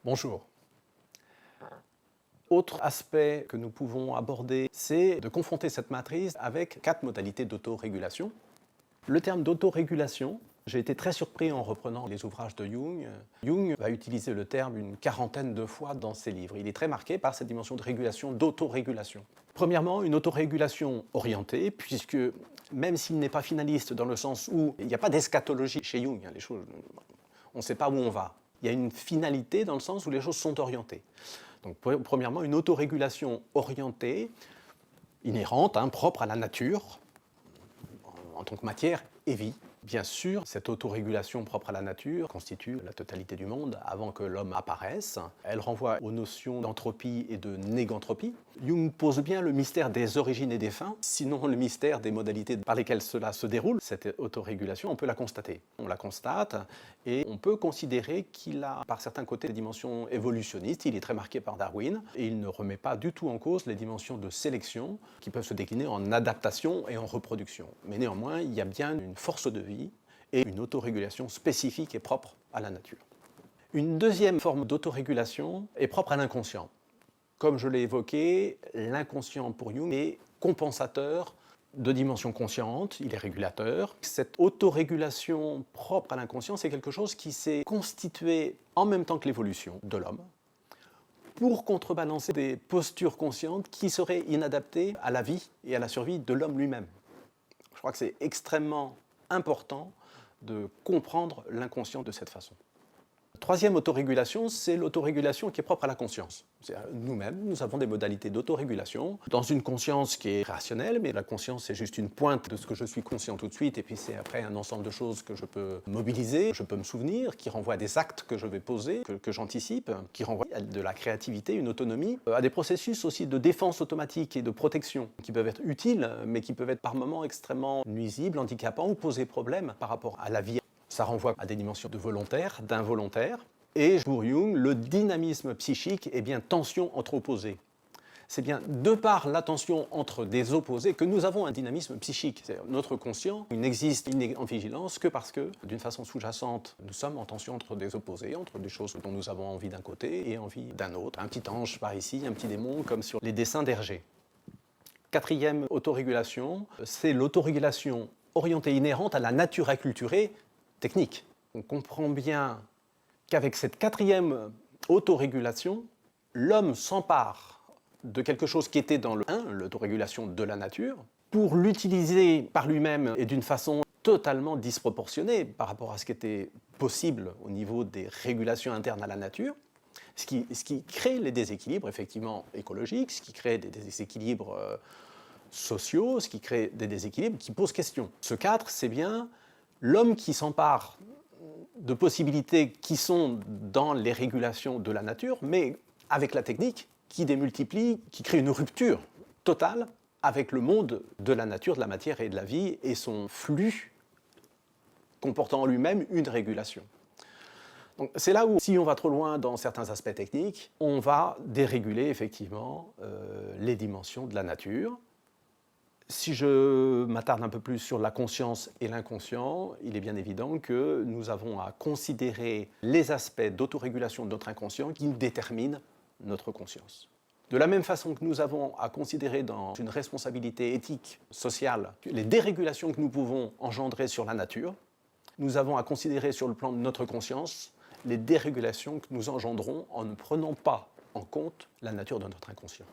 Bonjour. Autre aspect que nous pouvons aborder, c'est de confronter cette matrice avec 4 modalités d'autorégulation. Le terme d'autorégulation, j'ai été très surpris en reprenant les ouvrages de Jung. Jung va utiliser le terme une quarantaine de fois dans ses livres. Il est très marqué par cette dimension de régulation, d'autorégulation. Premièrement, une autorégulation orientée, puisque même s'il n'est pas finaliste dans le sens où il n'y a pas d'eschatologie chez Jung, les choses, on ne sait pas où on va. Il y a une finalité dans le sens où les choses sont orientées. Donc, premièrement, une autorégulation orientée, inhérente, propre à la nature, en tant que matière et vie. Bien sûr, cette autorégulation propre à la nature constitue la totalité du monde avant que l'homme apparaisse. Elle renvoie aux notions d'entropie et de négantropie. Jung pose bien le mystère des origines et des fins, sinon le mystère des modalités par lesquelles cela se déroule. Cette autorégulation, on peut la constater. On la constate et on peut considérer qu'il a, par certains côtés, des dimensions évolutionnistes. Il est très marqué par Darwin et il ne remet pas du tout en cause les dimensions de sélection qui peuvent se décliner en adaptation et en reproduction. Mais néanmoins, il y a bien une force de vie et une autorégulation spécifique et propre à la nature. Une deuxième forme d'autorégulation est propre à l'inconscient. Comme je l'ai évoqué, l'inconscient pour Jung est compensateur de dimension consciente, il est régulateur. Cette autorégulation propre à l'inconscient, c'est quelque chose qui s'est constitué en même temps que l'évolution de l'homme pour contrebalancer des postures conscientes qui seraient inadaptées à la vie et à la survie de l'homme lui-même. Je crois que c'est extrêmement important de comprendre l'inconscient de cette façon. Troisième autorégulation, c'est l'autorégulation qui est propre à la conscience. Nous-mêmes, nous avons des modalités d'autorégulation dans une conscience qui est rationnelle, mais la conscience, c'est juste une pointe de ce que je suis conscient tout de suite, et puis c'est après un ensemble de choses que je peux mobiliser, je peux me souvenir, qui renvoient à des actes que je vais poser, que j'anticipe, qui renvoient à de la créativité, une autonomie, à des processus aussi de défense automatique et de protection, qui peuvent être utiles, mais qui peuvent être par moments extrêmement nuisibles, handicapants ou poser problème par rapport à la vie. Ça renvoie à des dimensions de volontaire, d'involontaire. Et pour Jung, le dynamisme psychique est bien tension entre opposés. C'est bien de par la tension entre des opposés que nous avons un dynamisme psychique. C'est-à-dire notre conscient n'existe en vigilance que parce que, d'une façon sous-jacente, nous sommes en tension entre des opposés, entre des choses dont nous avons envie d'un côté et envie d'un autre. Un petit ange par ici, un petit démon, comme sur les dessins d'Hergé. Quatrième autorégulation, c'est l'autorégulation orientée inhérente à la nature acculturée technique. On comprend bien qu'avec cette quatrième autorégulation, l'homme s'empare de quelque chose qui était dans le 1, l'autorégulation de la nature, pour l'utiliser par lui-même et d'une façon totalement disproportionnée par rapport à ce qui était possible au niveau des régulations internes à la nature, ce qui crée les déséquilibres effectivement écologiques, ce qui crée des déséquilibres sociaux, ce qui crée des déséquilibres qui posent question. Ce 4, c'est bien l'homme qui s'empare de possibilités qui sont dans les régulations de la nature, mais avec la technique qui démultiplie, qui crée une rupture totale avec le monde de la nature, de la matière et de la vie, et son flux comportant en lui-même une régulation. Donc, c'est là où, si on va trop loin dans certains aspects techniques, on va déréguler effectivement les dimensions de la nature. Si je m'attarde un peu plus sur la conscience et l'inconscient, il est bien évident que nous avons à considérer les aspects d'autorégulation de notre inconscient qui déterminent notre conscience. De la même façon que nous avons à considérer dans une responsabilité éthique, sociale, les dérégulations que nous pouvons engendrer sur la nature, nous avons à considérer sur le plan de notre conscience les dérégulations que nous engendrons en ne prenant pas en compte la nature de notre inconscient.